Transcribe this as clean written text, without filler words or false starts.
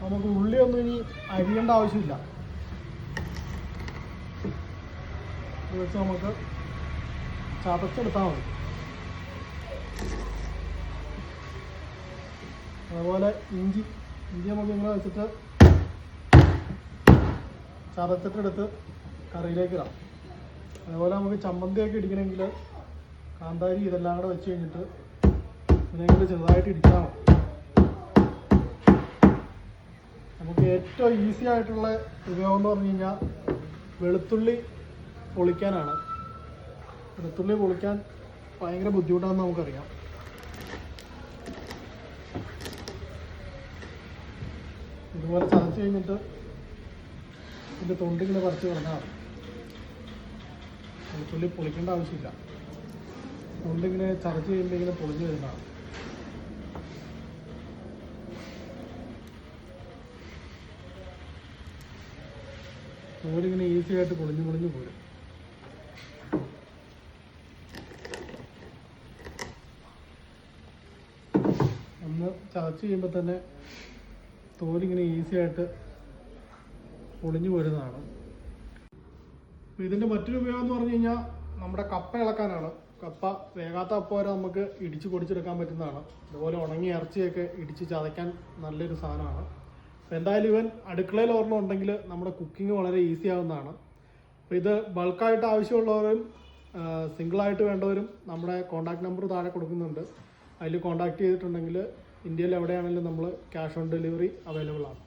നമുക്ക് ഉള്ളിയൊന്നും ഇനി അരിയേണ്ട ആവശ്യമില്ല. ഇത് വെച്ച് നമുക്ക് ചതച്ചെടുത്താൽ മതി. അതുപോലെ ഇഞ്ചി നമുക്ക് ഇങ്ങനെ വെച്ചിട്ട് ചതച്ചിട്ടെടുത്ത് കറിയിലേക്ക് ഇടാം. അതുപോലെ നമുക്ക് ചമ്മന്തിയൊക്കെ ഇടിക്കണമെങ്കിൽ കാന്താരി ഇതെല്ലാം കൂടെ വെച്ച് കഴിഞ്ഞിട്ട് ഇതിനെങ്കിലും ചെറുതായിട്ട് ഇടിക്കണം. നമുക്ക് ഏറ്റവും ഈസി ആയിട്ടുള്ള ഉപയോഗം എന്ന് പറഞ്ഞു കഴിഞ്ഞാൽ വെളുത്തുള്ളി പൊളിക്കാനാണ്. വെളുത്തുള്ളി പൊളിക്കാൻ ഭയങ്കര ബുദ്ധിമുട്ടാണെന്ന് നമുക്കറിയാം. ഇതുപോലെ ചതച്ച് കഴിഞ്ഞിട്ട് ഇതിൻ്റെ തൊണ്ടിങ്ങനെ പറിച്ച് കിടന്നാൽ വെളുത്തുള്ളി പൊളിക്കേണ്ട ആവശ്യമില്ല. തൊണ്ടിങ്ങനെ ചതച്ച് കഴിയുമ്പോൾ ഇങ്ങനെ പൊളിഞ്ഞ് വരുന്നതാണ്. തോലിങ്ങനെ ഈസി ആയിട്ട് പൊളിഞ്ഞ് പോരും. ഒന്ന് ചതച്ച് കഴിയുമ്പോൾ തന്നെ തോലിങ്ങനെ ഈസി ആയിട്ട് പൊളിഞ്ഞു പോരുന്നതാണ്. അപ്പോൾ ഇതിൻ്റെ മറ്റൊരു ഉപയോഗം എന്ന് പറഞ്ഞു കഴിഞ്ഞാൽ നമ്മുടെ കപ്പ ഇളക്കാനാണ്. കപ്പ വേകാത്ത കപ്പ വരെ നമുക്ക് ഇടിച്ച് പൊടിച്ചെടുക്കാൻ പറ്റുന്നതാണ്. അതുപോലെ ഉണങ്ങിയ ഇറച്ചിയൊക്കെ ഇടിച്ച് ചതയ്ക്കാൻ നല്ലൊരു സാധനമാണ്. അപ്പോൾ എന്തായാലും ഇവൻ അടുക്കളയിൽ ഒരെണ്ണം ഉണ്ടെങ്കിൽ നമ്മുടെ കുക്കിംഗ് വളരെ ഈസി ആവുന്നതാണ്. അപ്പോൾ ഇത് ബൾക്കായിട്ട് ആവശ്യമുള്ളവരും സിംഗിളായിട്ട് വേണ്ടവരും നമ്മുടെ കോൺടാക്ട് നമ്പർ താഴെ കൊടുക്കുന്നുണ്ട്. അതിൽ കോൺടാക്ട് ചെയ്തിട്ടുണ്ടെങ്കിൽ ഇന്ത്യയിൽ എവിടെയാണെങ്കിലും നമ്മൾ ക്യാഷ് ഓൺ ഡെലിവറി അവൈലബിൾ ആണ്.